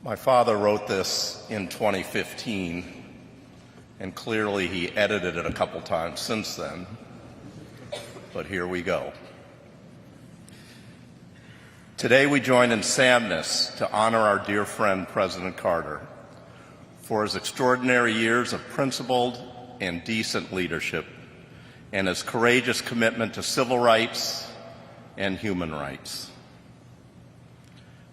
My father wrote this in 2015, and clearly he edited it a couple times since then, but here we go. Today we join in sadness to honor our dear friend President Carter for his extraordinary years of principled and decent leadership and his courageous commitment to civil rights and human rights.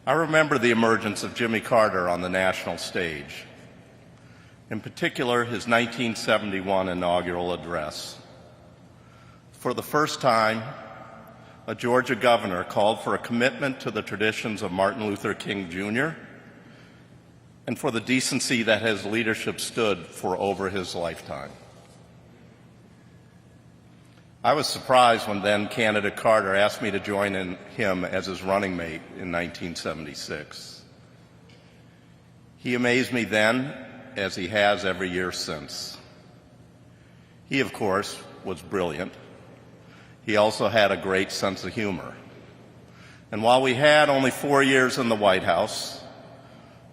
I remember the emergence of Jimmy Carter on the national stage, in particular his 1971 inaugural address. For the first time, a Georgia governor called for a commitment to the traditions of Martin Luther King Jr. and for the decency that his leadership stood for over his lifetime. I was surprised when then candidate Carter asked me to join him as his running mate in 1976. He amazed me then, as he has every year since. He, of course, was brilliant. He also had a great sense of humor. And while we had only 4 years in the White House,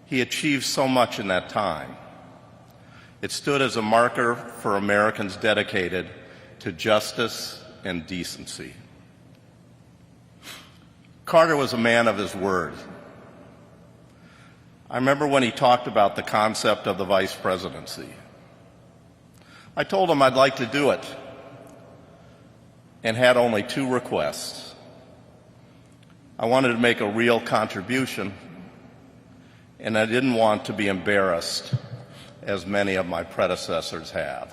he achieved so much in that time. It stood as a marker for Americans dedicated to justice and decency. Carter was a man of his word. I remember when he talked about the concept of the vice presidency. I told him I'd like to do it and had only 2 requests. I wanted to make a real contribution, and I didn't want to be embarrassed as many of my predecessors have.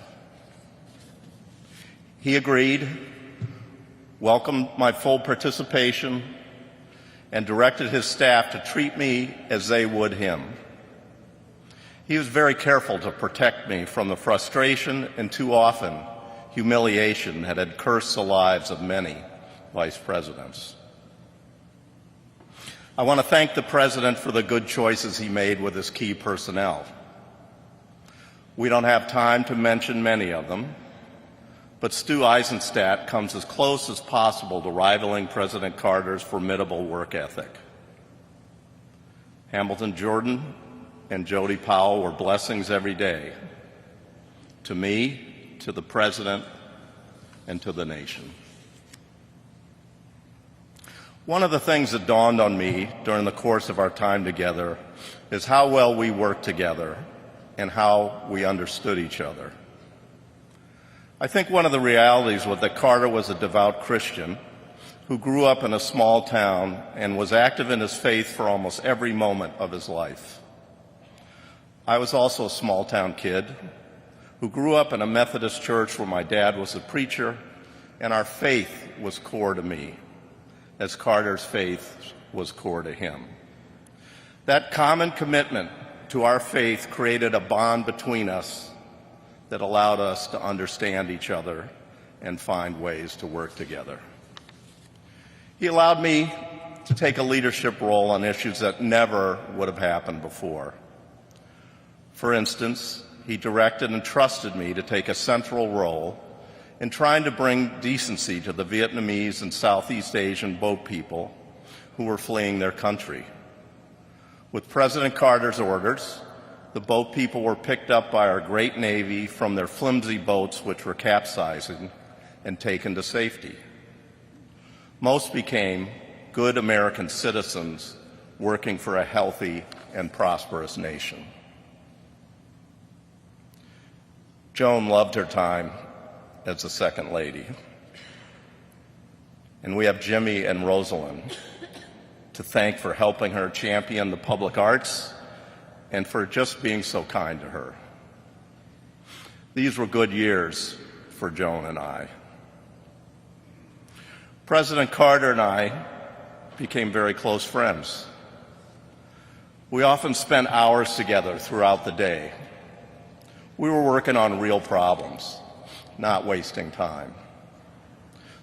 He agreed, welcomed my full participation, and directed his staff to treat me as they would him. He was very careful to protect me from the frustration and too often humiliation that had cursed the lives of many vice presidents. I want to thank the President for the good choices he made with his key personnel. We don't have time to mention many of them, but Stu Eisenstadt comes as close as possible to rivaling President Carter's formidable work ethic. Hamilton Jordan and Jody Powell were blessings every day, to me, to the President, and to the nation. One of the things that dawned on me during the course of our time together is how well we worked together and how we understood each other. I think one of the realities was that Carter was a devout Christian who grew up in a small town and was active in his faith for almost every moment of his life. I was also a small-town kid who grew up in a Methodist church where my dad was a preacher, and our faith was core to me, as Carter's faith was core to him. That common commitment to our faith created a bond between us that allowed us to understand each other and find ways to work together. He allowed me to take a leadership role on issues that never would have happened before. For instance, he directed and trusted me to take a central role in trying to bring decency to the Vietnamese and Southeast Asian boat people who were fleeing their country. With President Carter's orders, the boat people were picked up by our great Navy from their flimsy boats which were capsizing and taken to safety. Most became good American citizens working for a healthy and prosperous nation. Joan loved her time as a second lady. And we have Jimmy and Rosalind to thank for helping her champion the public arts and for just being so kind to her. These were good years for Joan and I. President Carter and I became very close friends. We often spent hours together throughout the day. We were working on real problems, not wasting time.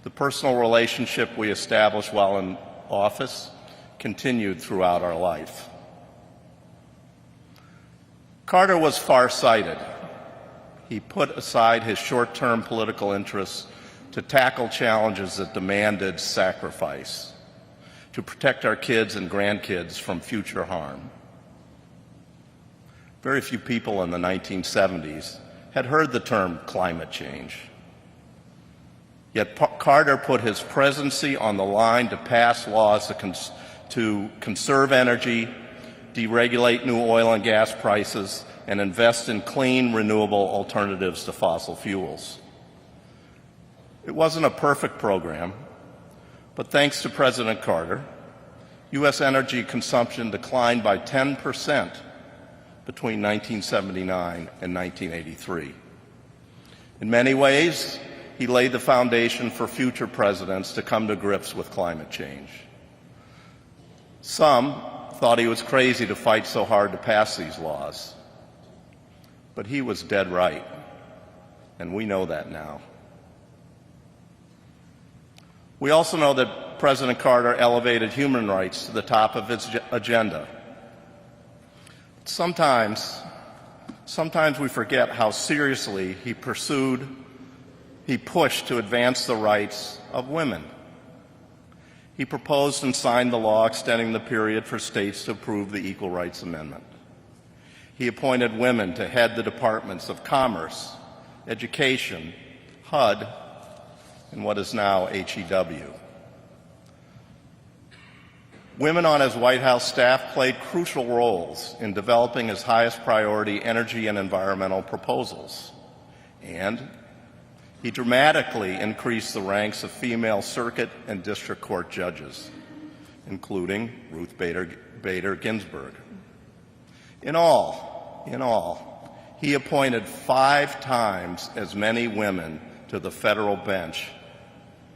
The personal relationship we established while in office continued throughout our life. Carter was far-sighted. He put aside his short-term political interests to tackle challenges that demanded sacrifice, to protect our kids and grandkids from future harm. Very few people in the 1970s had heard the term climate change. Yet Carter put his presidency on the line to pass laws to conserve energy, deregulate new oil and gas prices, and invest in clean, renewable alternatives to fossil fuels. It wasn't a perfect program, but thanks to President Carter, U.S. energy consumption declined by 10% between 1979 and 1983. In many ways, he laid the foundation for future presidents to come to grips with climate change. Some thought he was crazy to fight so hard to pass these laws, but he was dead right, and we know that now. We also know that President Carter elevated human rights to the top of his agenda. Sometimes we forget how seriously he pushed to advance the rights of women. He proposed and signed the law extending the period for states to approve the Equal Rights Amendment. He appointed women to head the departments of Commerce, Education, HUD, and what is now HEW. Women on his White House staff played crucial roles in developing his highest priority energy and environmental proposals. And he dramatically increased the ranks of female circuit and district court judges, including Ruth Bader Ginsburg. In all, he appointed 5 times as many women to the federal bench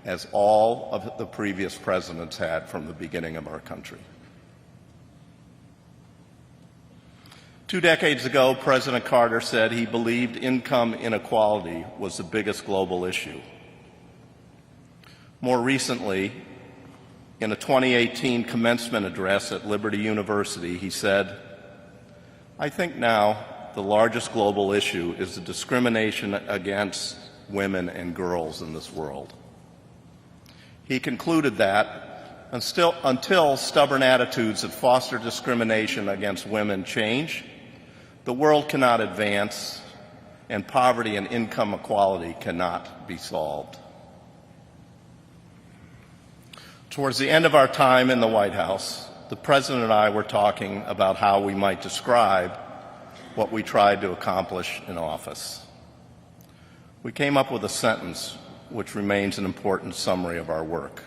as all of the previous presidents had from the beginning of our country. 2 decades ago, President Carter said he believed income inequality was the biggest global issue. More recently, in a 2018 commencement address at Liberty University, he said, "I think now the largest global issue is the discrimination against women and girls in this world." He concluded that until stubborn attitudes that foster discrimination against women change, the world cannot advance and poverty and income equality cannot be solved. Towards the end of our time in the White House, the President and I were talking about how we might describe what we tried to accomplish in office. We came up with a sentence which remains an important summary of our work.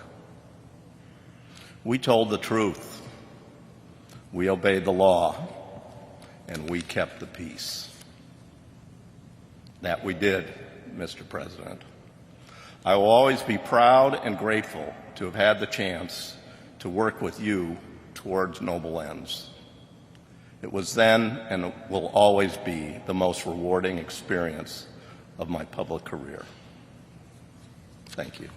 We told the truth, we obeyed the law, and we kept the peace. That we did, Mr. President. I will always be proud and grateful to have had the chance to work with you towards noble ends. It was then and will always be the most rewarding experience of my public career. Thank you.